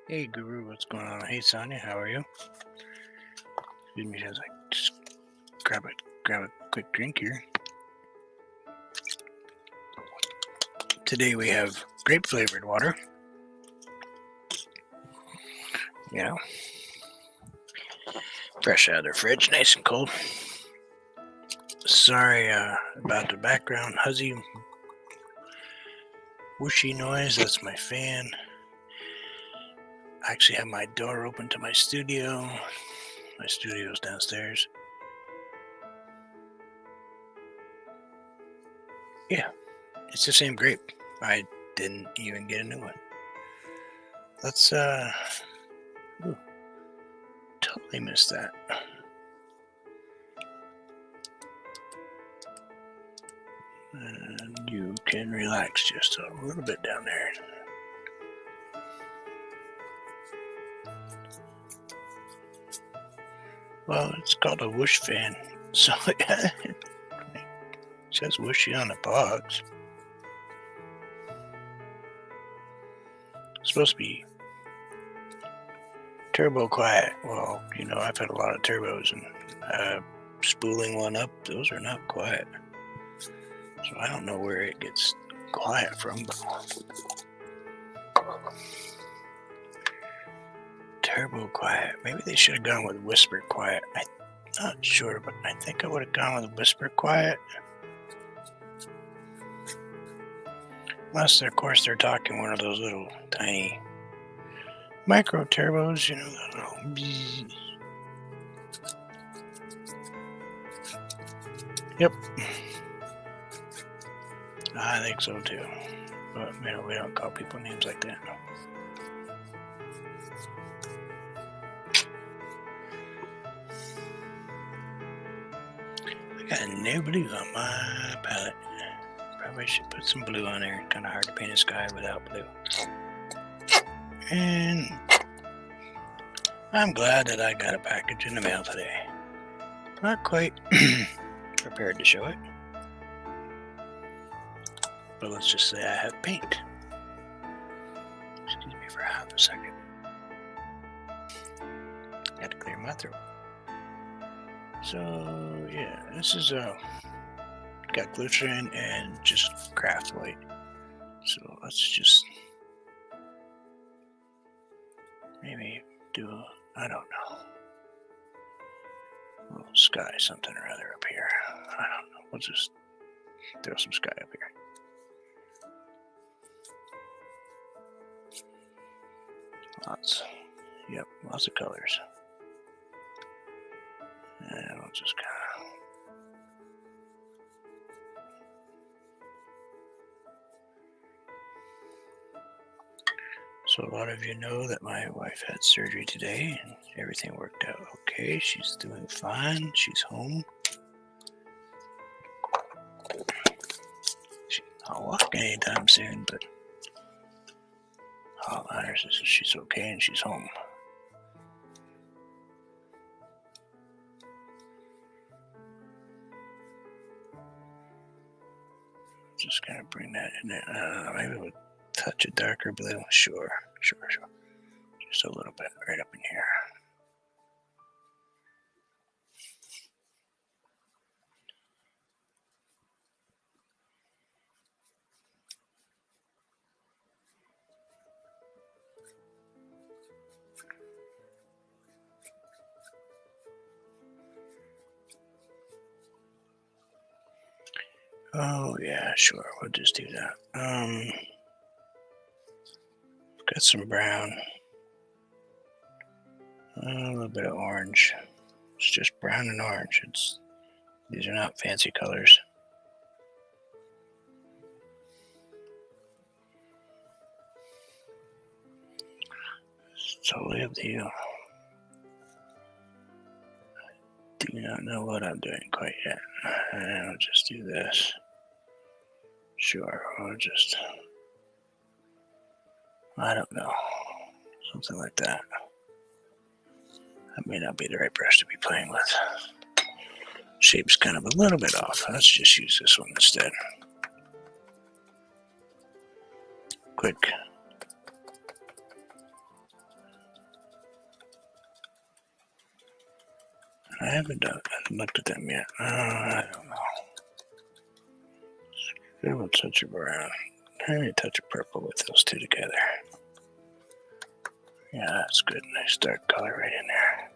Hey Guru, what's going on? Hey Sonia, how are you? Excuse me as I just grab a quick drink here. Today we have grape flavored water. You know, fresh out of the fridge, nice and cold. Sorry about the background huzzy, whooshy noise. That's my fan. I actually have my door open to my studio. My studio's downstairs. Yeah, it's the same grape. I didn't even get a new one. Let's totally missed that. And you can relax just a little bit down there. Well, it's called a whoosh fan, so it says whooshy on the box. It's supposed to be turbo quiet. Well, you know, I've had a lot of turbos, and spooling one up, those are not quiet. So I don't know where it gets quiet from, but turbo quiet. Maybe they should have gone with whisper quiet. I'm not sure, but I think I would have gone with whisper quiet. Unless, of course, they're talking one of those little tiny micro turbos, you know, the little bzzz. Yep. I think so too. But, you know, we don't call people names like that. I got no blue on my palette. Probably should put some blue on there. Kind of hard to paint a sky without blue. And I'm glad that I got a package in the mail today. Not quite prepared to show it. But let's just say I have paint. Excuse me for half a second. Got to clear my throat. So yeah, this is got glycerin and just craft white. So let's just maybe do I don't know, a little sky something or other up here. I don't know. We'll just throw some sky up here. Lots of colors. And we'll just kind of. So a lot of you know that my wife had surgery today and everything worked out okay. She's doing fine. She's home. She's not walking anytime soon, but all that matters is that she's okay and she's home. Just gonna bring that in there. Maybe we'll touch a darker blue. Sure. Just a little bit right up in here. Oh yeah, sure. We'll just do that. Got some brown. A little bit of orange. It's just brown and orange. These are not fancy colors. It's totally up to you. I do not know what I'm doing quite yet. I'll just do this. Sure, I don't know. Something like that. That may not be the right brush to be playing with. Shape's kind of a little bit off. Let's just use this one instead. Quick I haven't looked at them yet. I don't know. Give a touch of brown. Maybe a touch of purple with those two together. Yeah, that's good. Nice dark color right in there.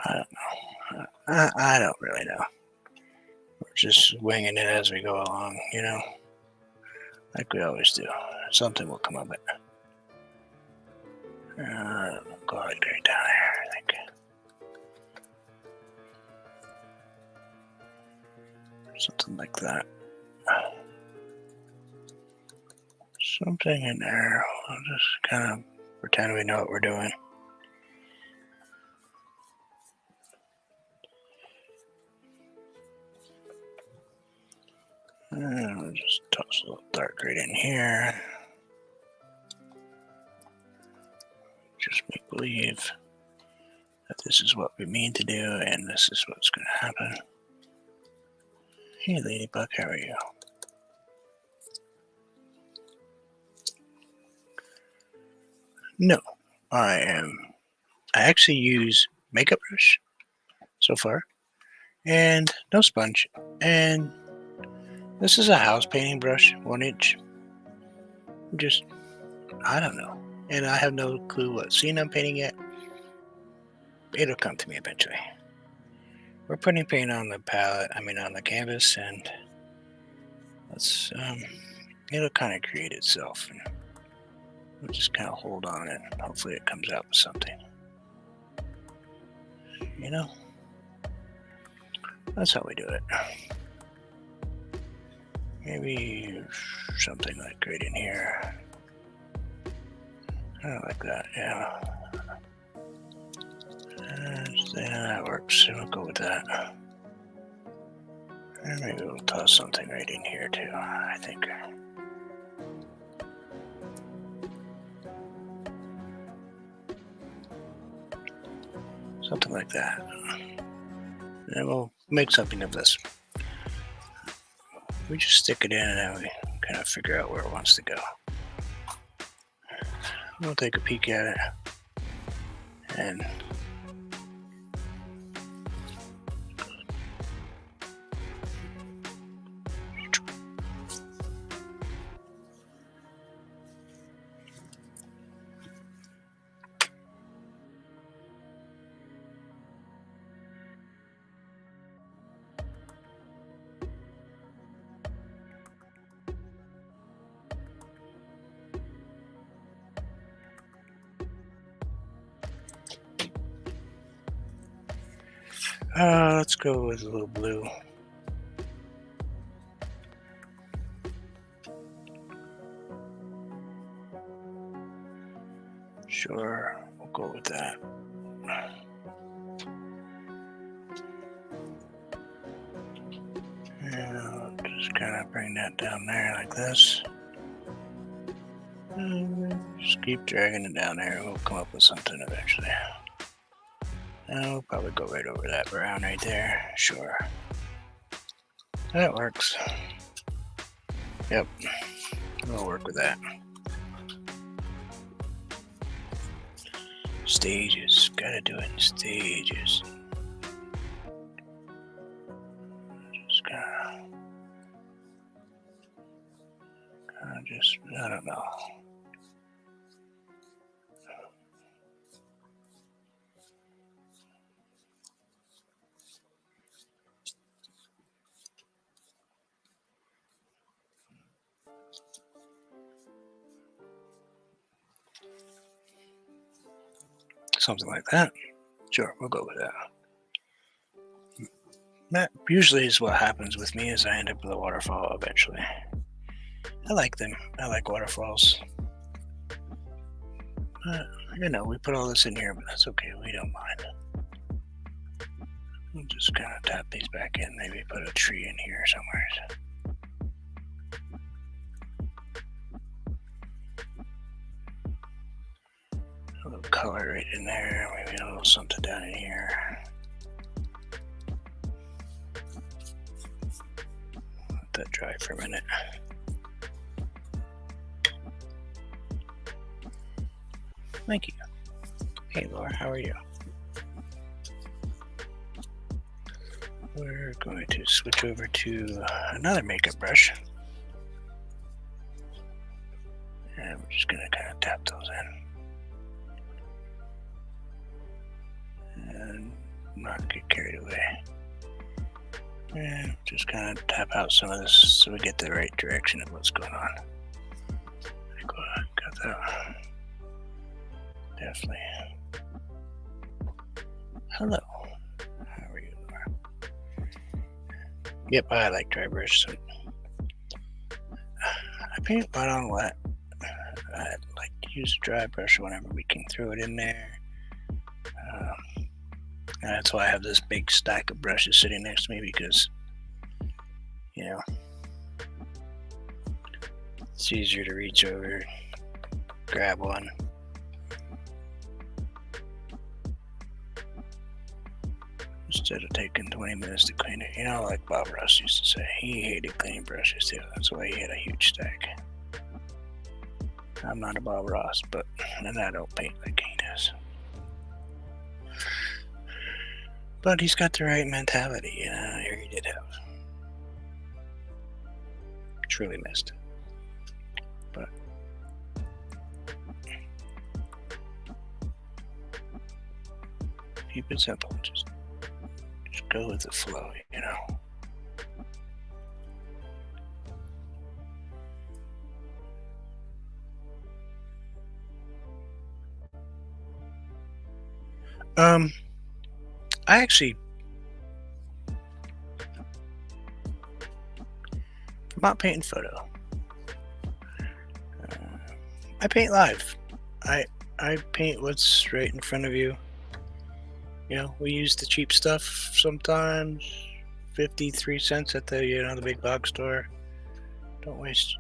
I don't know. I don't really know. We're just winging it as we go along, you know, like we always do. Something will come of it. I don't know. Go right down there, I think. Something like that. Something in there. I'll just kind of pretend we know what we're doing. And we'll just toss a little dark right in here. Just make believe that this is what we mean to do and this is what's going to happen. Hey, Ladybug, how are you? No, I actually use makeup brush so far and no sponge. And this is a house painting brush, 1 inch. I don't know. And I have no clue what scene I'm painting yet. It'll come to me eventually. We're putting paint on the palette, on the canvas, and it'll kind of create itself. And we'll just kind of hold on it. Hopefully it comes out with something. You know? That's how we do it. Maybe something like right in here. Kind of like that, yeah. Yeah, that works. We'll go with that. And maybe we'll toss something right in here too, I think. Something like that. And we'll make something of this. We just stick it in and then we kind of figure out where it wants to go. We'll take a peek at it. And let's go with a little blue. Sure, we'll go with that. And I'll just kind of bring that down there like this. And just keep dragging it down there and we'll come up with something eventually. And we'll probably go right over that brown right there. Sure. That works. Yep. We'll work with that. Stages. Gotta do it in stages. Just kinda I don't know. Something like that. Sure, we'll go with that. That usually is what happens with me is I end up with a waterfall eventually. I like them. I like waterfalls. We put all this in here, but that's okay. We don't mind. We'll just kind of tap these back in. Maybe put a tree in here somewhere. A little color right in there. Maybe a little something down in here. Let that dry for a minute. Thank you. Hey Laura, how are you? We're going to switch over to another makeup brush. And we're just going to kind of tap those in. And not get carried away. And just kind of tap out some of this so we get the right direction of what's going on. Got that. Definitely. Hello. How are you, Laura? Yep, I like dry brush. So I paint wet on wet. I like to use a dry brush whenever we can throw it in there. And that's why I have this big stack of brushes sitting next to me, because, you know, it's easier to reach over, grab one. Instead of taking 20 minutes to clean it. You know, like Bob Ross used to say, he hated cleaning brushes too. That's why he had a huge stack. I'm not a Bob Ross, and I don't paint like he does. But he's got the right mentality, he did have. Truly missed. But keep it simple. Just go with the flow, you know. I actually, I'm not painting photo. I paint live. I paint what's right in front of you. You know, we use the cheap stuff sometimes. 53 cents at the the big box store. Don't waste.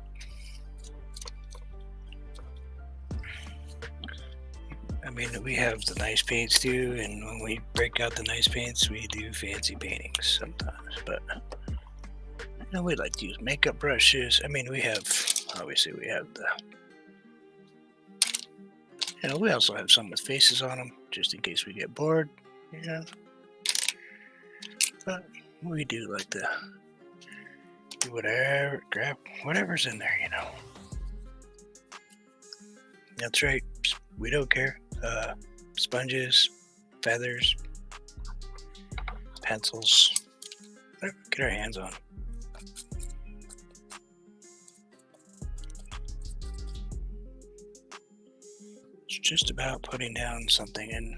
I mean, we have the nice paints too, and when we break out the nice paints, we do fancy paintings sometimes. But we like to use makeup brushes. I mean, we have the. We also have some with faces on them, just in case we get bored. But we do like to do whatever, grab whatever's in there. That's right. We don't care. Sponges, feathers, pencils, whatever we get our hands on. It's just about putting down something, and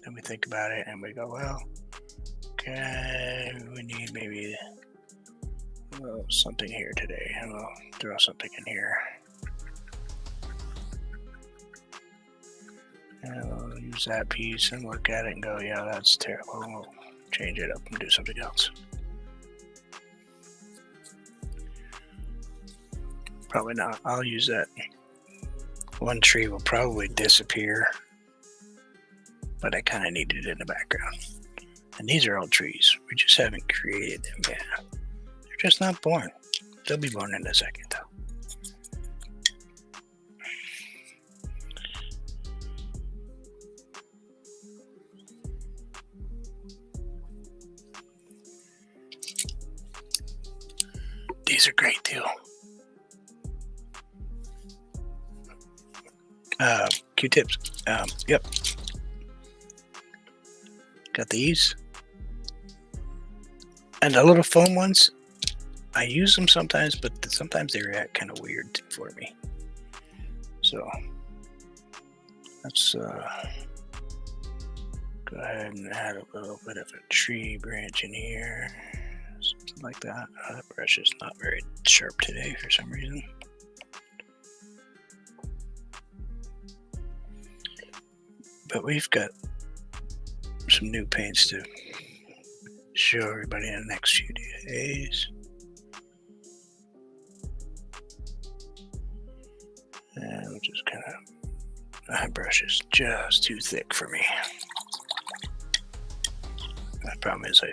then we think about it and we go, well, okay, we need maybe something here today, and we'll throw something in here. And we'll use that piece and look at it and go, yeah, that's terrible. And we'll change it up and do something else. Probably not. I'll use that. One tree will probably disappear, but I kind of need it in the background. And these are all trees. We just haven't created them yet. They're just not born. They'll be born in a second, though. These are great too. Q-tips. Yep. Got these. And the little foam ones, I use them sometimes, but sometimes they react kind of weird for me. So let's go ahead and add a little bit of a tree branch in here. Something like that. That brush is not very sharp today for some reason. But we've got some new paints to show everybody in the next few days. And we'll just kind of, that brush is just too thick for me. The problem is I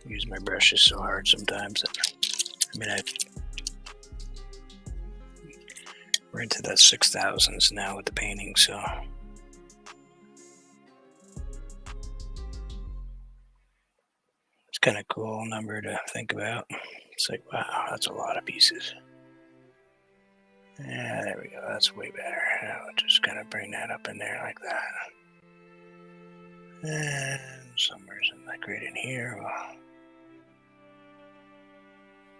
use my brushes so hard sometimes that, I We're into the 6,000s now with the painting, so it's kind of cool number to think about. It's like, wow, that's a lot of pieces. Yeah, there we go. That's way better. I'll just kind of bring that up in there like that. And somewhere's in like right in here. Well,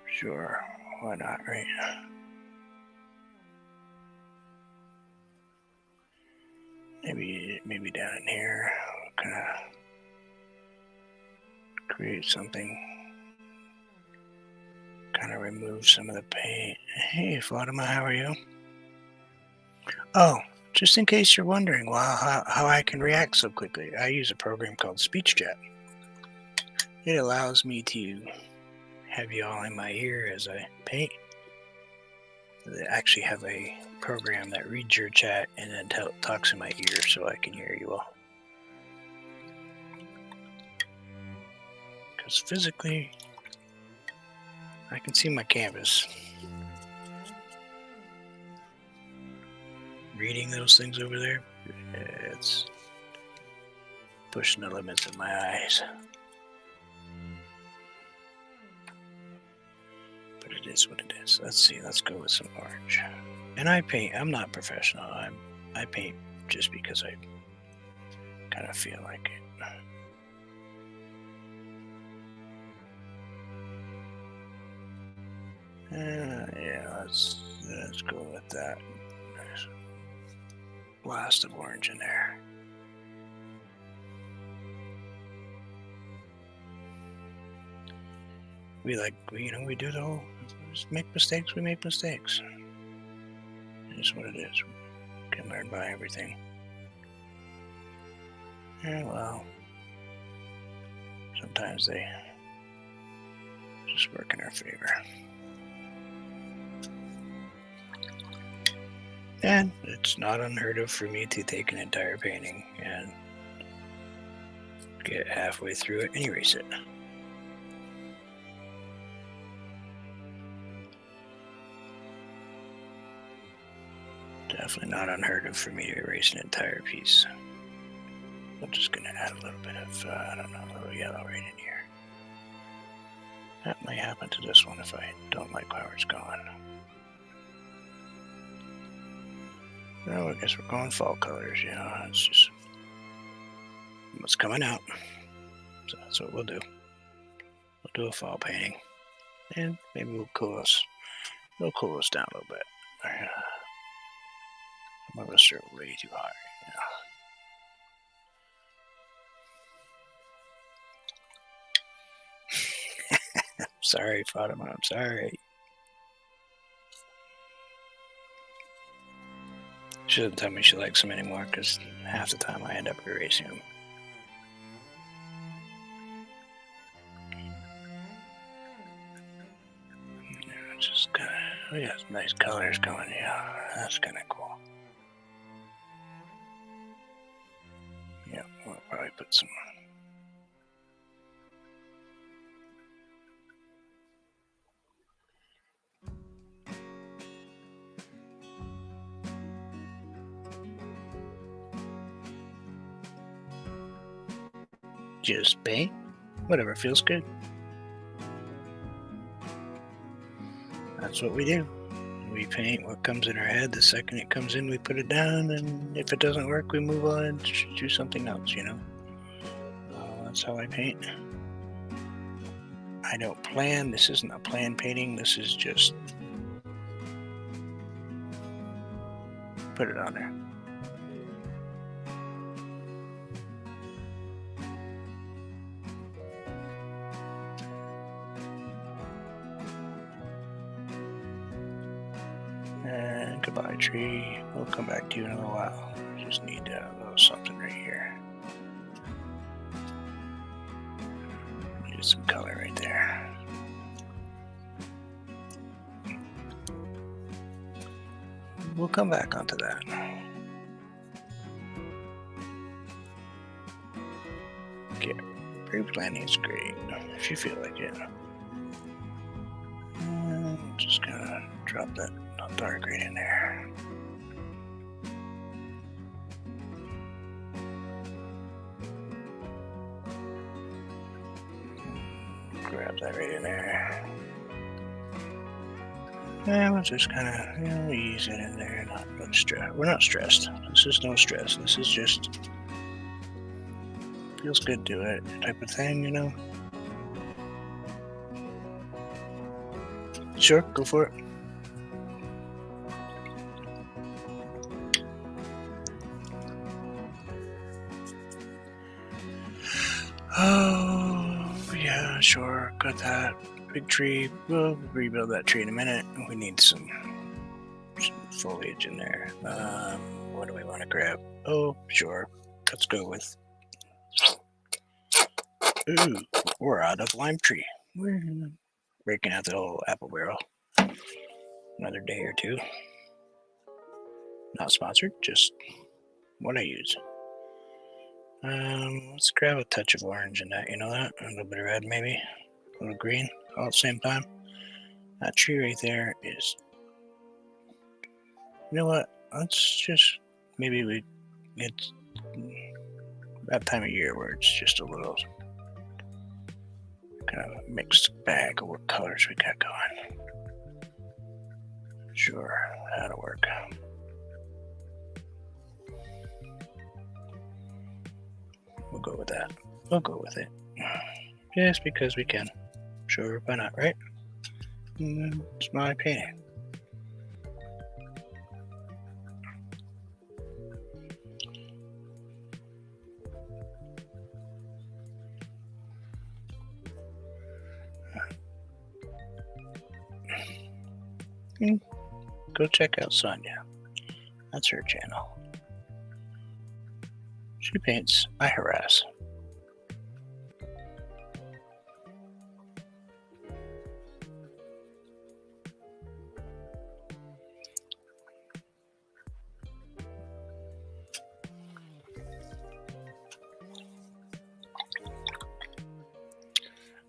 sure, why not, right? Maybe down in here, kind of create something. Kind of remove some of the paint. Hey, Fatima, how are you? Oh, just in case you're wondering how I can react so quickly, I use a program called Speech Chat. It allows me to have you all in my ear as I paint. They actually have a program that reads your chat and then talks in my ear so I can hear you all. Because physically, I can see my canvas. Reading those things over there, it's pushing the limits of my eyes. But it is what it is. Let's see, let's go with some orange. And I paint, I'm not professional. I paint just because I kind of feel like it. Yeah, let's go with that. There's a blast of orange in there. We we do the whole, just make mistakes, we make mistakes. It's what it is. We can learn by everything. Yeah, well, sometimes they just work in our favor. And it's not unheard of for me to take an entire painting and get halfway through it and erase it. Definitely not unheard of for me to erase an entire piece. I'm just going to add a little bit of, I don't know, a little yellow right in here. That might happen to this one if I don't like how it's going. Well, I guess we're going fall colors, you know, it's just what's coming out. So that's what we'll do. We'll do a fall painting. And maybe we'll cool us down a little bit. I'm gonna start way too high right now. Sorry, Fatima, I'm sorry. She doesn't tell me she likes them anymore because half the time I end up erasing them. Just kind of, we got some nice colors going, yeah, that's kind of cool. Yeah, we'll probably put some. Just paint, whatever feels good. That's what we do. We paint what comes in our head. The second it comes in, we put it down, and if it doesn't work, we move on and do something else, you know? That's how I paint. I don't plan. This isn't a planned painting. This is just put it on there. And goodbye, tree. We'll come back to you in a little while. Just need a little something right here. Need some color right there. We'll come back onto that. Okay, pre-planning is great if you feel like it. Just gonna drop that dark right in there. that right in there. Yeah, we'll just kind of ease it in there. Not much stress. We're not stressed. This is no stress. This is just feels good to it type of thing, you know. Sure, go for it. Oh, yeah, sure, got that. Big tree. We'll rebuild that tree in a minute. We need some foliage in there. What do we want to grab? Oh, sure. Let's go with... Ooh, we're out of lime tree. We're breaking out the whole apple barrel. Another day or two. Not sponsored, just what I use. Let's grab a touch of orange in that, you know that? A little bit of red maybe, a little green, all at the same time. That tree right there is, you know what? Let's just, maybe it's that time of year where it's just a little kind of mixed bag of what colors we got going. Sure, that'll work. We'll go with that. We'll go with it. Just because we can. Sure, why not, right? It's my painting. Go check out Sonia. That's her channel. She paints, I harass.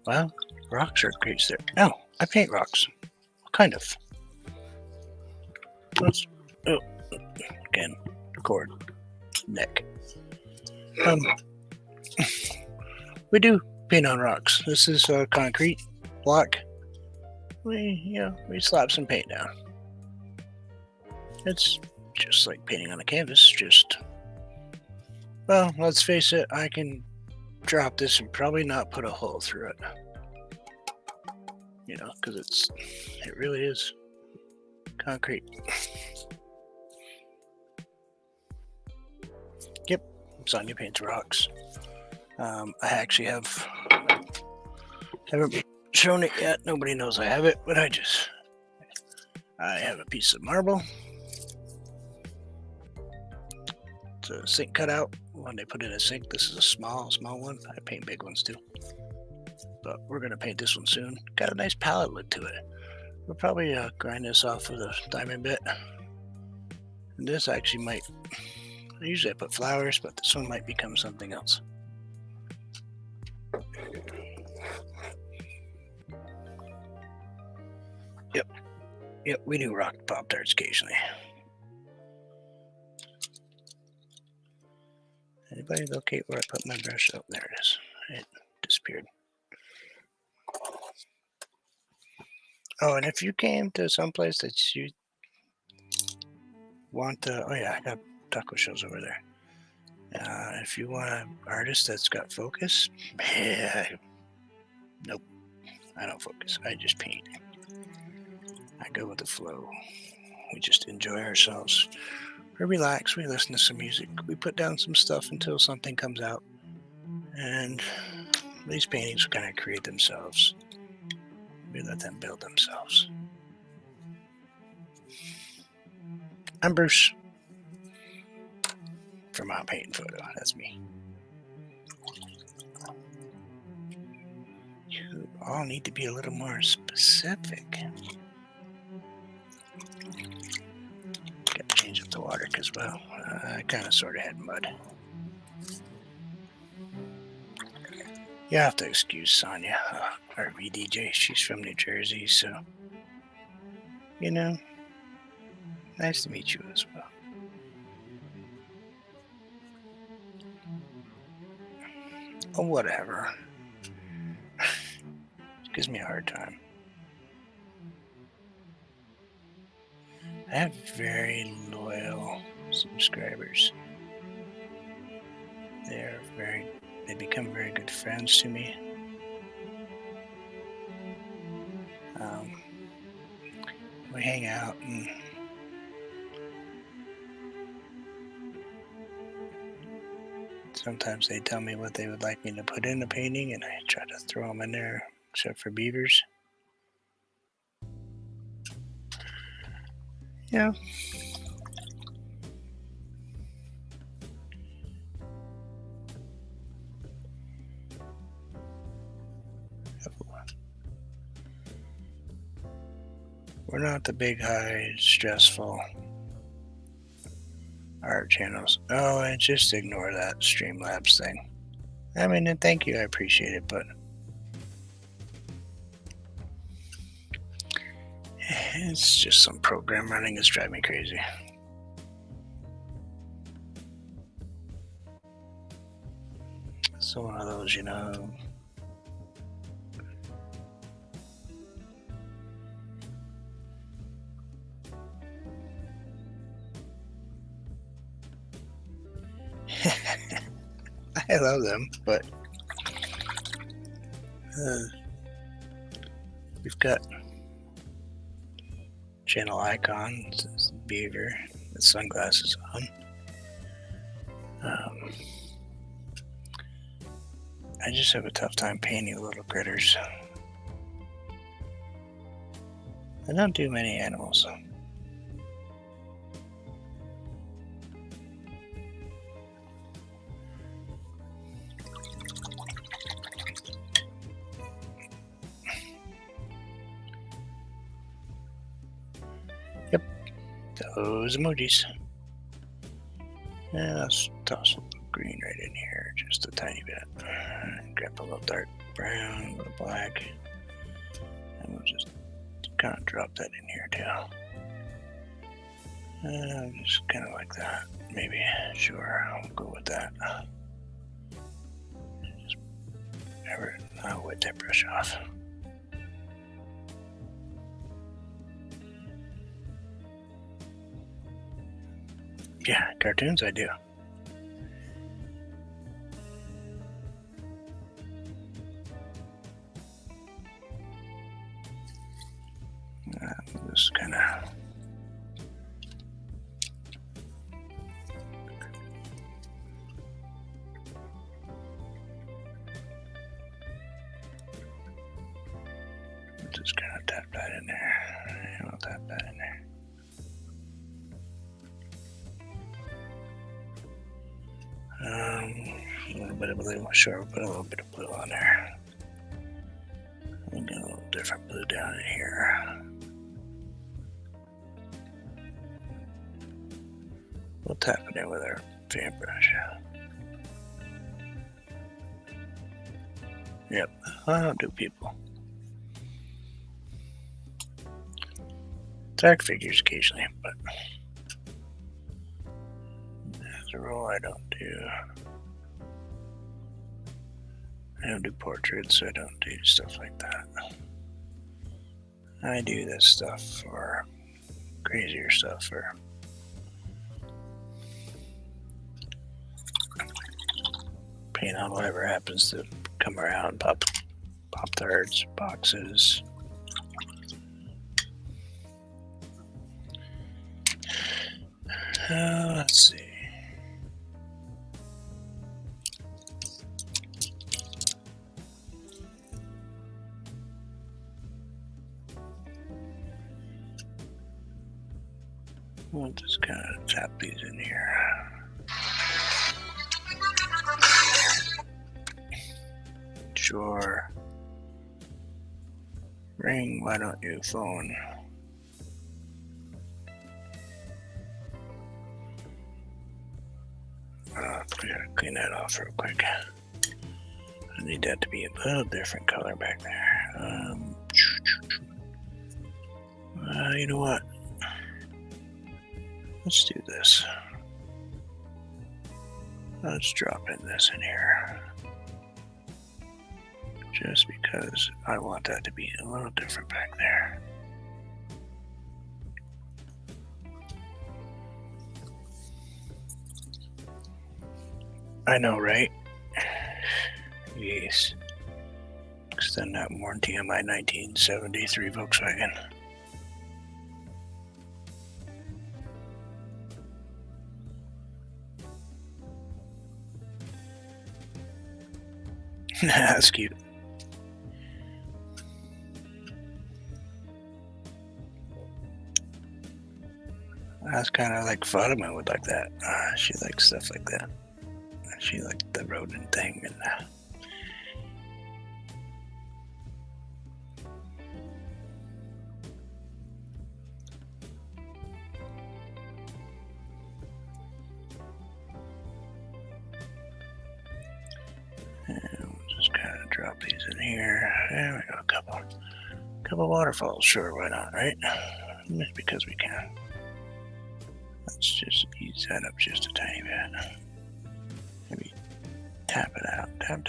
Well, rocks are great there. No, I paint rocks. Kind of. Let's, again, record. Neck. We do paint on rocks. This is concrete block. We slap some paint down. It's just like painting on a canvas, just, well, let's face it, I can drop this and probably not put a hole through it. You know, because it really is concrete. Yep, Sonia paints rocks. I actually haven't shown it yet. Nobody knows I have it, but I have a piece of marble. It's a sink cutout. When they put in a sink, this is a small one. I paint big ones too. But we're going to paint this one soon. Got a nice palette look to it. We'll probably grind this off with a diamond bit. And this actually might, usually I put flowers, but this one might become something else. Yep, we do rock Pop-Tarts occasionally. Anybody locate where I put my brush? Oh, there it is. It disappeared. Oh, and if you came to someplace that you want to, oh yeah, I got taco shells over there. If you want an artist that's got focus, yeah, nope, I don't focus. I just paint. I go with the flow. We just enjoy ourselves. We relax. We listen to some music. We put down some stuff until something comes out. And these paintings kind of create themselves. We let them build themselves. I'm Bruce from My Painting Photo. That's me. You all need to be a little more specific. Got to change up the water because, well, I kind of sort of had mud. You have to excuse Sonia, our VDJ. She's from New Jersey, so, you know, nice to meet you as well. Oh, whatever. It's gives me a hard time. I have very loyal subscribers. They become very good friends to me. We hang out and sometimes they tell me what they would like me to put in the painting, and I try to throw them in there, except for beavers. Yeah. We're not the big, high, stressful art channels. Oh, and just ignore that Streamlabs thing. I mean, and thank you, I appreciate it, but it's just some program running that's driving me crazy. So one of those, you know. I love them, but we've got channel icons, beaver with sunglasses on. I just have a tough time painting little critters. I don't do many animals. Yep, those emojis. Yeah, let's toss a little green right in here, just a tiny bit. Grab a little dark brown, a little black, and we'll just kind of drop that in here too. Just kind of like that, maybe. Sure, I'll go with that. I'll wet that brush off. Yeah, cartoons I do. Just kind of tap that in there, and I'll tap that in there. A little bit of blue. Sure, we'll put a little bit of blue on there. We'll get a little different blue down in here. We'll tap it in with our fan brush. Yep, I don't do people. Dark figures occasionally, but as a rule, I don't do portraits. I don't do stuff like that. I do this stuff for crazier stuff, for paint on whatever happens to come around, pop tarts, boxes. Let's see. We'll just kind of tap these in here. Sure. Ring, why don't you phone? We gotta clean that off real quick. I need that to be a little different color back there. You know what? Let's do this. Let's drop in this in here. just because I want that to be a little different back there. I know, right? Yes. Extend that warranty on my 1973 Volkswagen. That's cute. That's kind of like Fatima would like that. She likes stuff like that. She liked the rodent thing and we'll just kind of drop these in here. There we go, a couple waterfalls. Sure, why not, right? Just because we can. Let's just ease that up just a tiny bit. Maybe tap it out. Tap.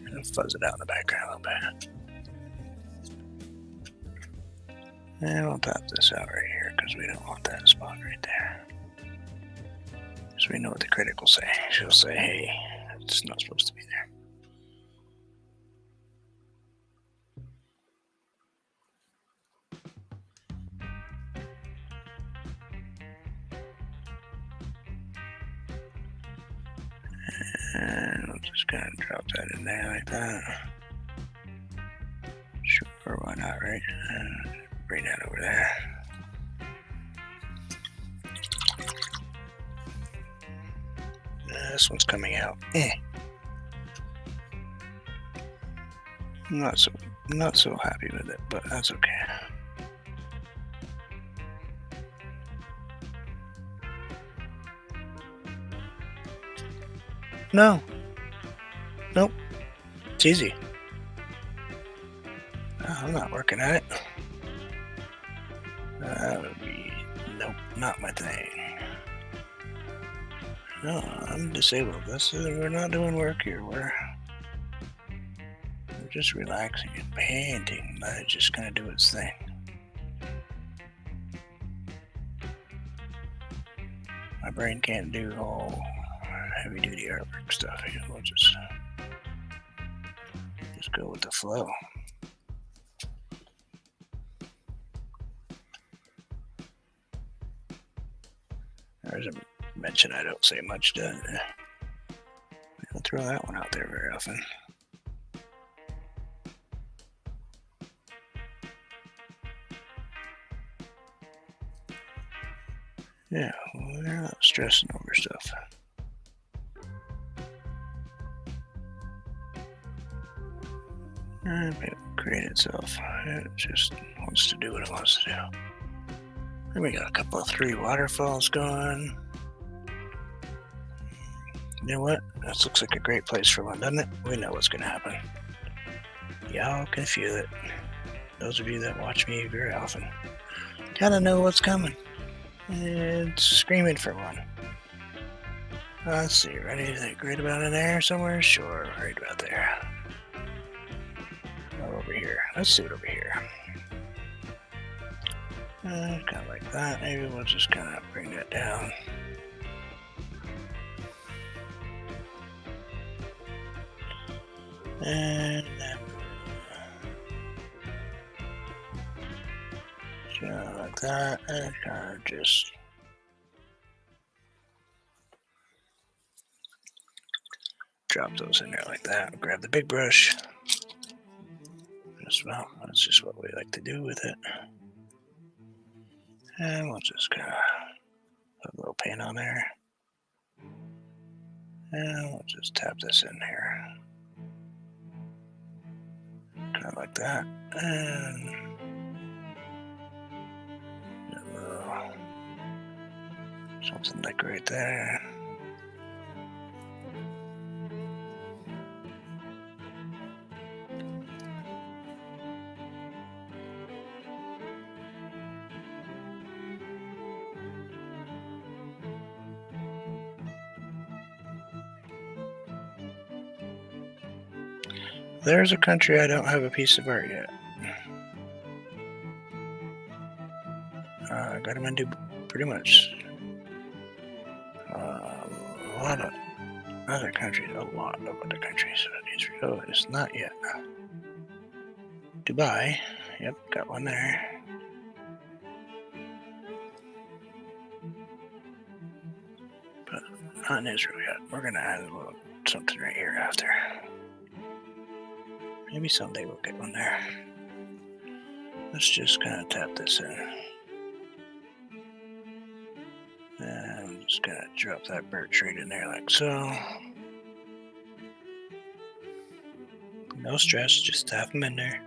And fuzz it out in the background a little bit. And we'll tap this out right here because we don't want that spot right there. So we know what the critic will say. She'll say, hey, it's not supposed to be there. And we'll just kind of drop that in there like that. Sure, why not, right? Bring that over there. This one's coming out. Not so happy with it, but that's okay. No. Nope. It's easy. I'm not working at it. That would be... Nope, not my thing. No, I'm disabled. We're not doing work here. We're just relaxing and painting. Let it just kind of do its thing. My brain can't do all heavy-duty artwork stuff. We'll just go with the flow. There's a mention I don't say much, doesn't it? I don't throw that one out there very often. Yeah, well, they're not stressing over stuff. It create itself. It just wants to do what it wants to do. Then we got a couple of 3 waterfalls going. You know what? This looks like a great place for one, doesn't it? We know what's going to happen. Y'all can feel it. Those of you that watch me very often gotta know what's coming. It's screaming for one. Let's see, ready? Is it right about in there somewhere? Sure, right about there. Over here. Let's do it over here. Kind of like that. Maybe we'll just kind of bring that down. And then kind of like that. And kind of just drop those in there like that. Grab the big brush. Well, that's just what we like to do with it. And we'll just kind of put a little paint on there. And we'll just tap this in here. Kind of like that. And a little something like right there. there's a country I don't have a piece of art yet. I got them into pretty much a lot of other countries. Oh, it's not yet. Dubai. Yep, got one there. But not in Israel yet. We're gonna add a little something right here after. Maybe someday we'll get one there. Let's just kind of tap this in. And I'm just gonna drop that birch right in there like so. No stress, just tap them in there.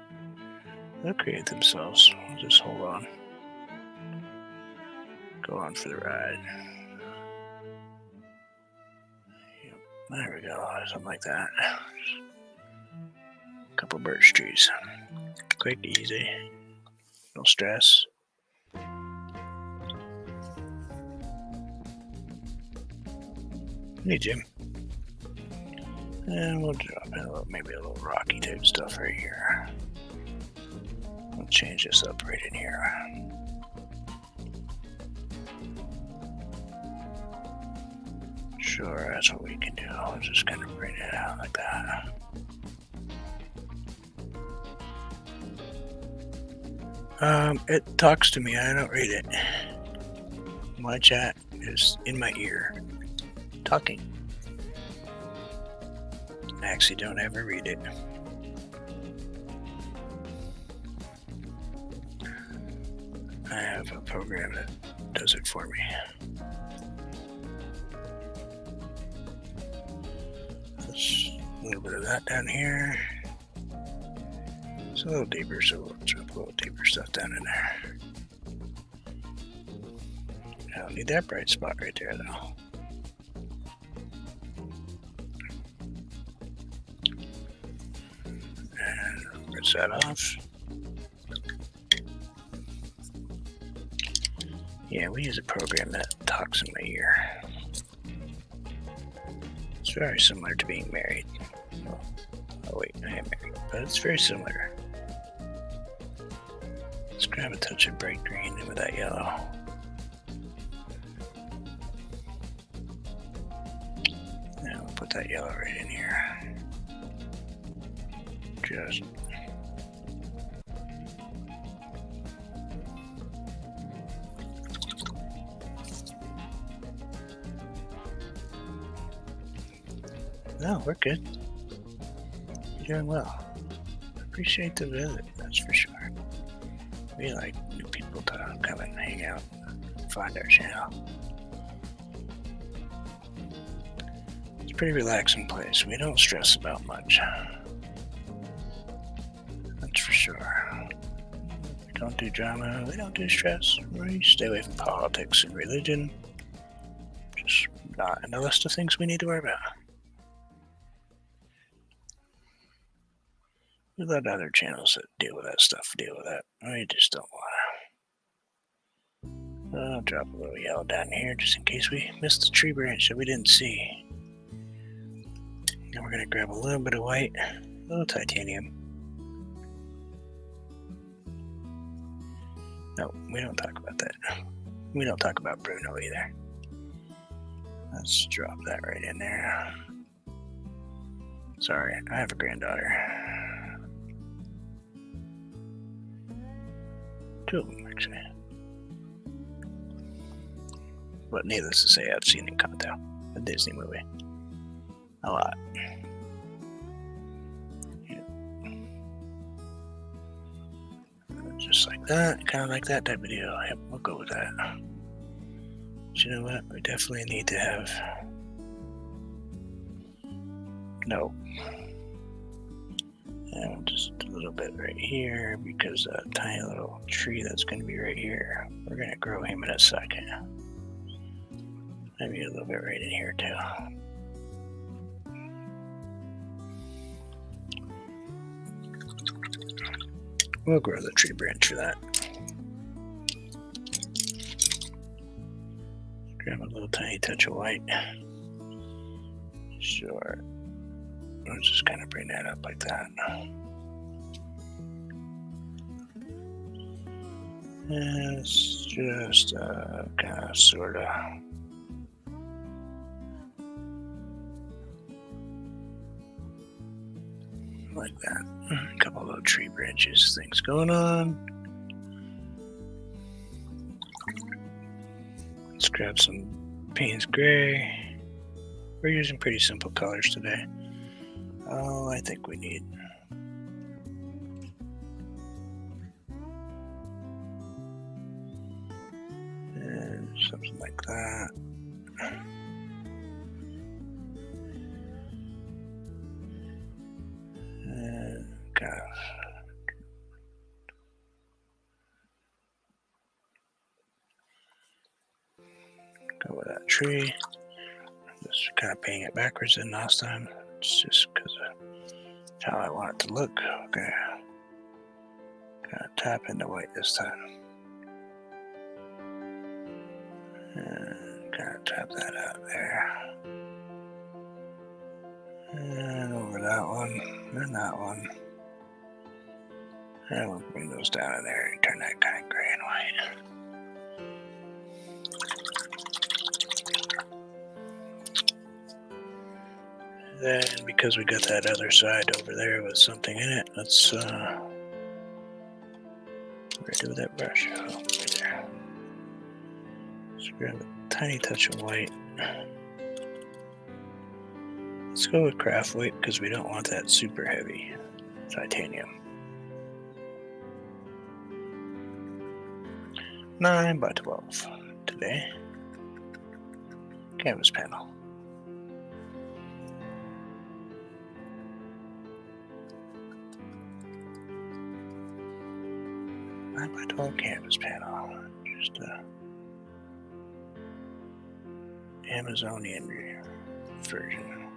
They'll create themselves. We'll just hold on. Go on for the ride. Yep, there we go, something like that. A couple birch trees. Quick, easy. No stress. Hey, Jim. And we'll drop in maybe a little rocky type stuff right here. We'll change this up right in here. Sure, that's what we can do. I'll just kind of bring it out like that. It talks to me. I don't read it. My chat is in my ear, talking. I actually don't ever read it. I have a program that does it for me. There's a little bit of that down here. It's a little deeper, so we'll drop a little deeper stuff down in there. I don't need that bright spot right there, though. And rinse that off. Yeah, we use a program that talks in my ear. It's very similar to being married. Well, oh wait, I am married, but it's very similar. Let's grab a touch of bright green with that yellow. And we'll put that yellow right in here. Just no, we're good. You're doing well. Appreciate the visit, that's for sure. We like new people to come and hang out and find our channel. It's a pretty relaxing place. We don't stress about much. That's for sure. We don't do drama, we don't do stress. We stay away from politics and religion. Just not in the list of things we need to worry about. We let other channels that deal with that stuff deal with that. We just don't want to. I'll drop a little yellow down here just in case we missed the tree branch that we didn't see. Now we're going to grab a little bit of white, a little titanium. No, we don't talk about that. We don't talk about Bruno either. Let's drop that right in there. Sorry, I have a granddaughter. Two of them, actually. But needless to say, I've seen Encanto, a Disney movie. A lot. Yeah. Just like that, kind of like that type of deal. Yep, we'll go with that. But you know what? We definitely need to have... No. And just a little bit right here, because that tiny little tree that's going to be right here, we're going to grow him in a second. Maybe a little bit right in here too. We'll grow the tree branch for that. Grab a little tiny touch of white. Sure. Let's just kind of bring that up like that. And it's just kind of sort of like that. A couple of little tree branches things going on. Let's grab some Payne's Gray. We're using pretty simple colors today. Oh, I think we need something like that. Kind of go with that tree. Just kind of painting it backwards than last time. It's just because of how I want it to look. Okay. Kind of tap into white this time. And kind of tap that out there. And over that one, and that one. And we'll bring those down in there and turn that kind of gray and white. Then, because we got that other side over there with something in it, let's where do that brush? Oh, right there. Let's grab a tiny touch of white. Let's go with craft white because we don't want that super heavy titanium. 9x12 today. Canvas panel. 9x12 canvas panel. Just a Amazonian version.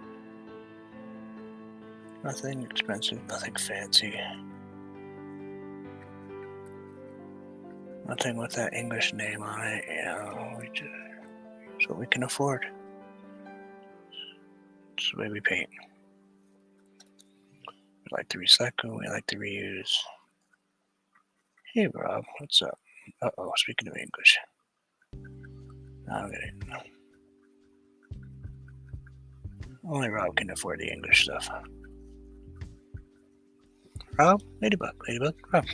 Nothing expensive, nothing fancy. Nothing with that English name on it, you know. It's what we can afford. It's the way we paint. We like to recycle, we like to reuse. Hey Rob, what's up? Uh-oh, speaking of English. I'll get it. Only Rob can afford the English stuff. Rob? Ladybug, Rob.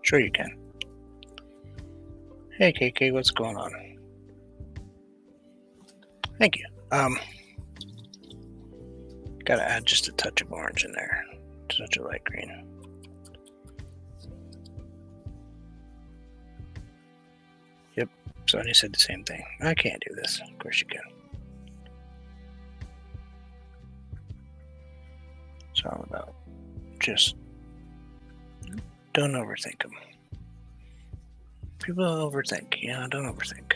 Sure you can. Hey KK, what's going on? Thank you. Gotta add just a touch of orange in there. Such a light green. Yep, Sonny said the same thing. I can't do this. Of course you can. It's all about just don't overthink them. People overthink, don't overthink.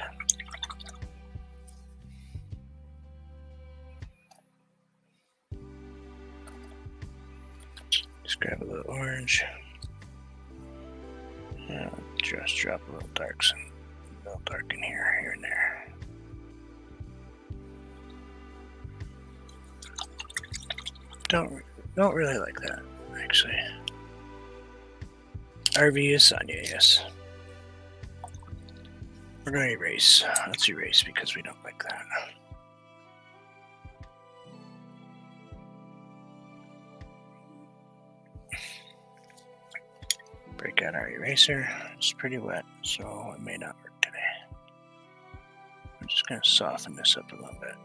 Just grab a little orange. And just drop a little dark in here and there. Don't really like that, actually. RV is Sonia, yes. We're going to erase. Let's erase because we don't like that. Break out our eraser. It's pretty wet, so it may not work today. I'm just going to soften this up a little bit.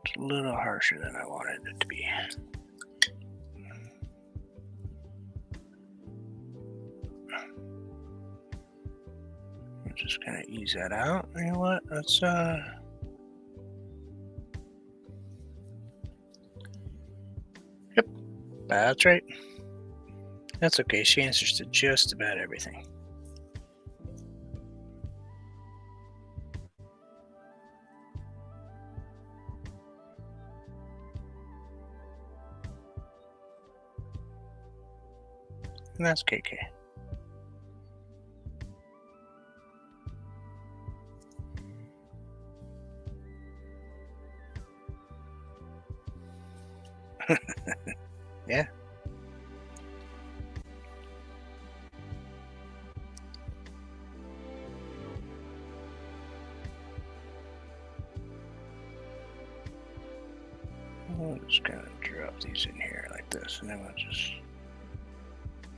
It's a little harsher than I wanted it to be. Just kind of ease that out. You know what? Let's Yep, that's right. That's okay, she answers to just about everything. And that's KK. Yeah. I'm just gonna drop these in here like this, and then we'll just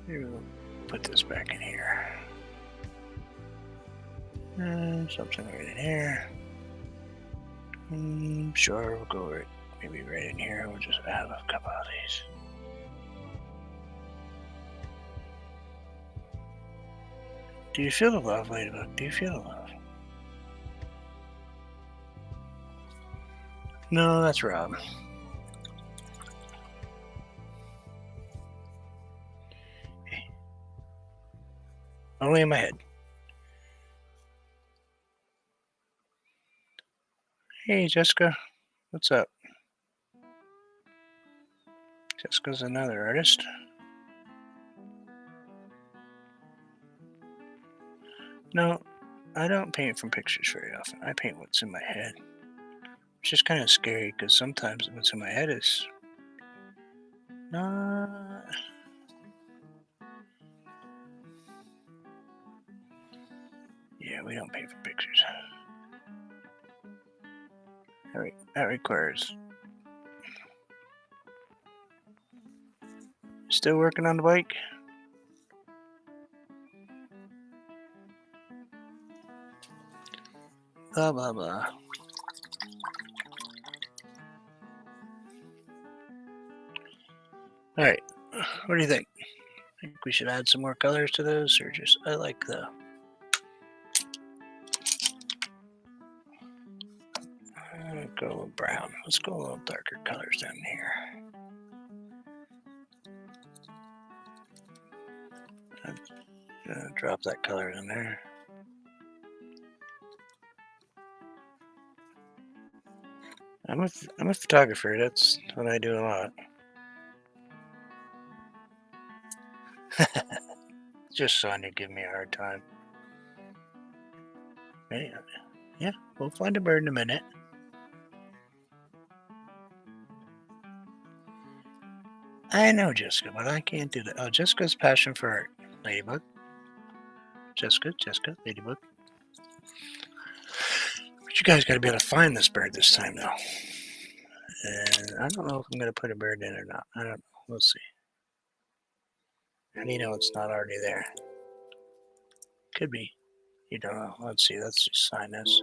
maybe we'll put this back in here. And something right in here. Sure, we'll go right, maybe right in here. We'll just add a couple of these. Do you feel the love, Ladybug? Do you feel the love? No, that's Rob. Hey. Only in my head. Hey, Jessica. What's up? Jessica's another artist. No, I don't paint from pictures very often. I paint what's in my head. It's just kind of scary because sometimes what's in my head is not. Yeah, we don't paint from pictures. That requires. Still working on the bike? Blah, blah, blah. Alright, what do you think? Think we should add some more colors to this, or just, I like the... go a little brown. Let's go a little darker colors down here. Drop that color in there. I'm a photographer. That's what I do a lot. Just Sonia give me a hard time. Yeah, we'll find a bird in a minute. I know, Jessica, but I can't do that. Oh, Jessica's passion for art. Ladybug. Jessica, Ladybug. But you guys got to be able to find this bird this time, though. And I don't know if I'm going to put a bird in or not. I don't know. We'll see. And you know it's not already there. Could be. You don't know. Let's see. Let's just sign this.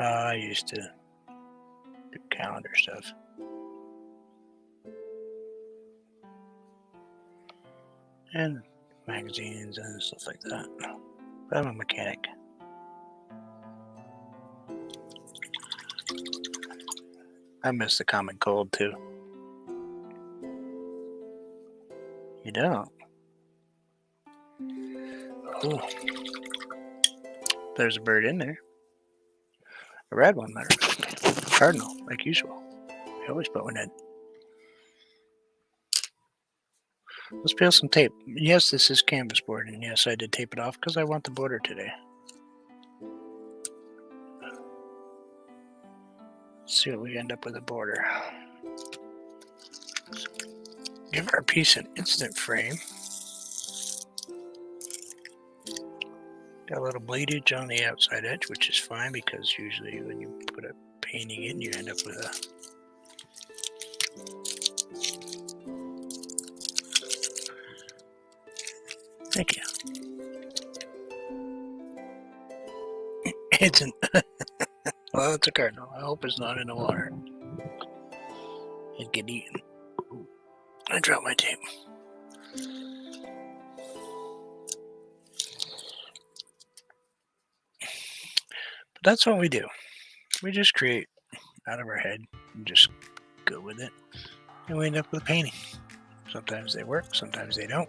I used to do calendar stuff. And magazines and stuff like that. But I'm a mechanic. I miss the common cold too. You don't? Oh, there's a bird in there. A red one, matter of fact. Cardinal, like usual. I always put one in. Let's peel some tape. Yes, this is canvas board, and yes, I did tape it off because I want the border today. Let's see what we end up with a border. Give our piece an instant frame. Got a little bleedage on the outside edge, which is fine because usually when you put a painting in, you end up with a... Thank you. It's an... Well, it's a cardinal. I hope it's not in the water. It'd get eaten. I dropped my tape. But that's what we do. We just create out of our head and just go with it. And we end up with a painting. Sometimes they work, sometimes they don't.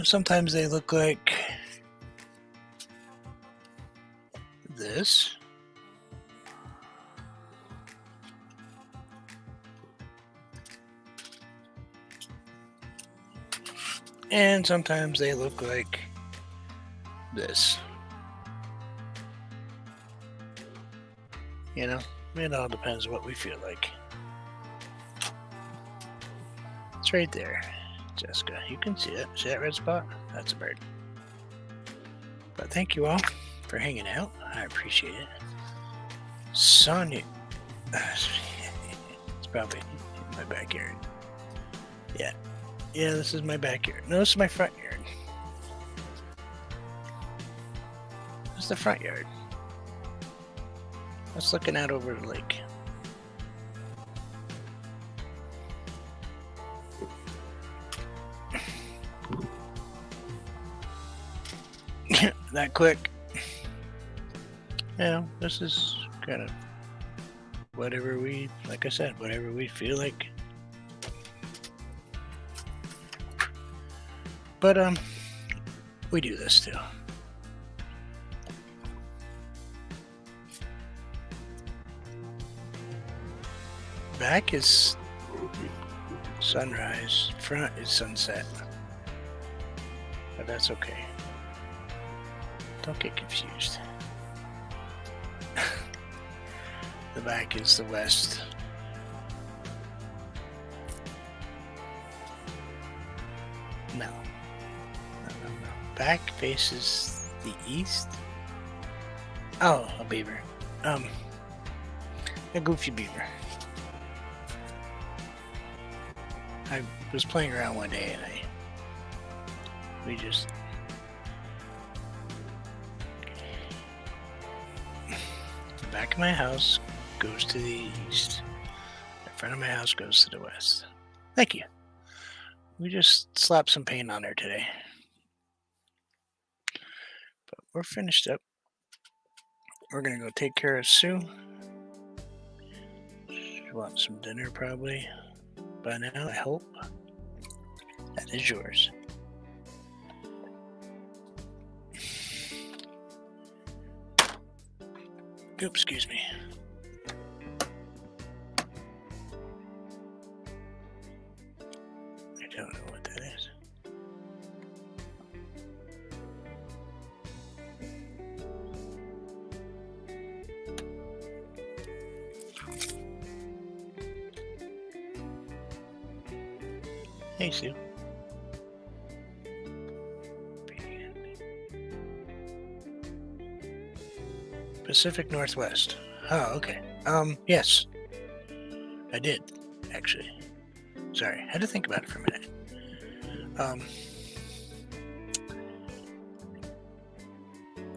Sometimes they look like this. And sometimes they look like this. You know, it all depends what we feel like. It's right there, Jessica. You can see it. See that red spot? That's a bird. But thank you all for hanging out. I appreciate it. Sonia. It's probably in my backyard. Yeah. Yeah, this is my backyard. No, this is my front yard. This is the front yard. That's looking out over the lake. That quick. You know, this is kind of whatever we, like I said, whatever we feel like. But we do this too. Back is sunrise, front is sunset. But that's okay. Don't get confused. The back is the west. No. Back faces the east. Oh, a beaver. A goofy beaver. I was playing around one day and we just the back of my house goes to the east. The front of my house goes to the west. Thank you. We just slapped some paint on there today. But we're finished up. We're gonna go take care of Sue. She wants some dinner probably by now, I hope. That is yours. Oops, excuse me. I don't know what that is. Hey, Sue. Pacific Northwest. Oh, okay. Yes. I did, actually. Sorry, I had to think about it for a minute.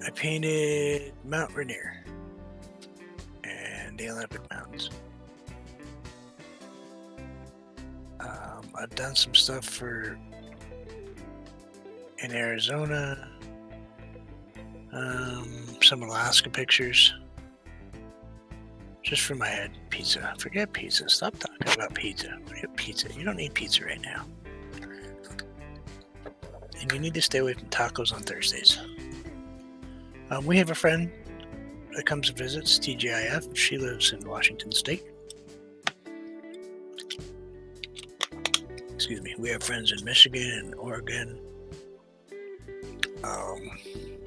I painted Mount Rainier and the Olympic Mountains. I've done some stuff for in Arizona, some Alaska pictures, just for my head. Pizza. Forget pizza. Stop talking about pizza. Forget pizza. You don't need pizza right now. And you need to stay away from tacos on Thursdays. We have a friend that comes and visits, TGIF. She lives in Washington State. Excuse me. We have friends in Michigan and Oregon.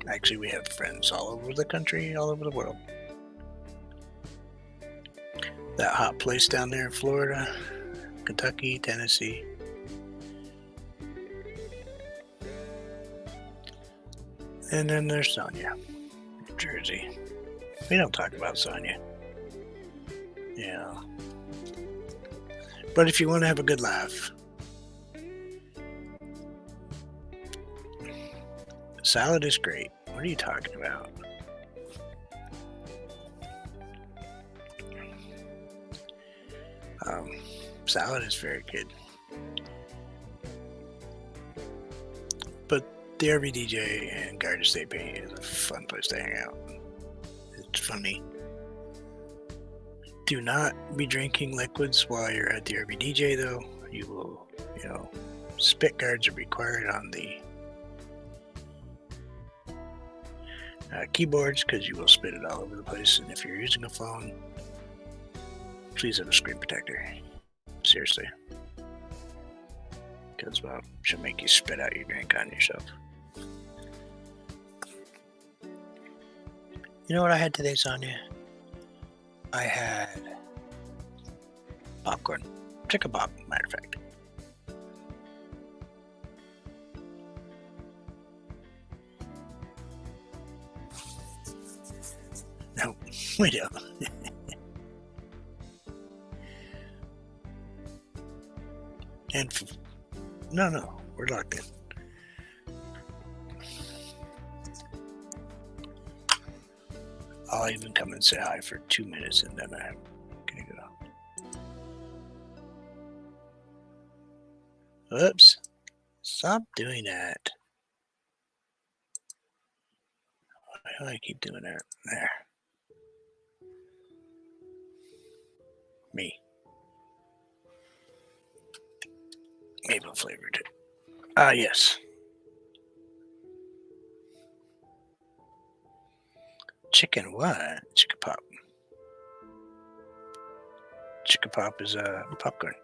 Actually, we have friends all over the country, all over the world. That hot place down there in Florida, Kentucky, Tennessee. And then there's Sonia, New Jersey. We don't talk about Sonia. Yeah. But if you want to have a good laugh, salad is great. What are you talking about? Salad is very good. But the RV DJ and Garden State Paint is a fun place to hang out. It's funny. Do not be drinking liquids while you're at the RBDJ, though. You will, spit guards are required on the keyboards because you will spit it all over the place. And if you're using a phone, please have a screen protector. Seriously. Because, well, she'll make you spit out your drink on yourself. You know what I had today, Sonia? I had popcorn. Chicken pop, matter of fact. No, we don't. And no, we're locked in. I'll even come and say hi for 2 minutes and then I'm gonna go. Oops. Stop doing that. Why do I keep doing that? There. Me. Maple flavored. Yes. Chicken what? Chicken pop. Chicken pop is popcorn.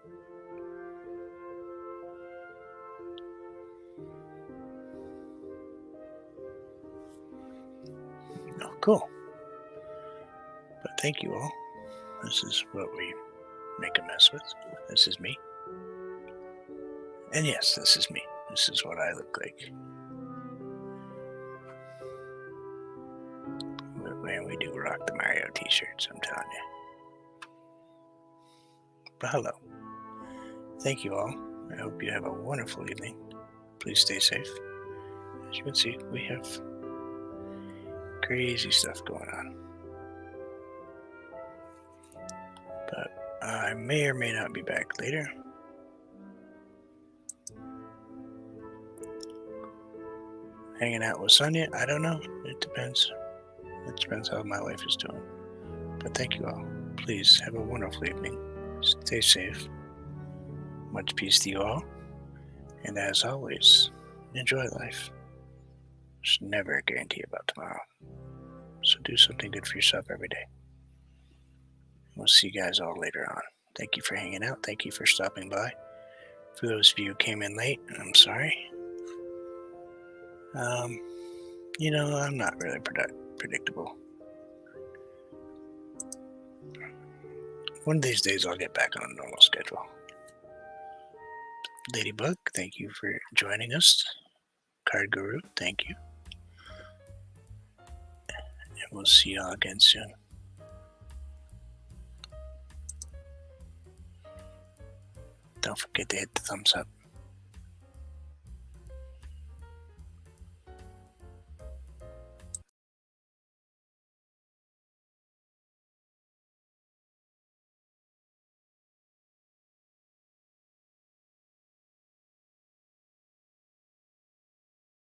Oh, cool. But thank you all. This is what we make a mess with. This is me. And yes, this is me. This is what I look like. Man, we do rock the Mario t-shirts, I'm telling you. But hello. Thank you all. I hope you have a wonderful evening. Please stay safe. As you can see, we have crazy stuff going on. But I may or may not be back later. Hanging out with Sonia? I don't know. It depends. It depends how my wife is doing. But thank you all. Please have a wonderful evening. Stay safe. Much peace to you all. And as always, enjoy life. There's never a guarantee about tomorrow. So do something good for yourself every day. We'll see you guys all later on. Thank you for hanging out. Thank you for stopping by. For those of you who came in late, I'm sorry. I'm not really predictable. One of these days I'll get back on a normal schedule. Ladybug, thank you for joining us. Card Guru, thank you. And we'll see y'all again soon. Don't forget to hit the thumbs up.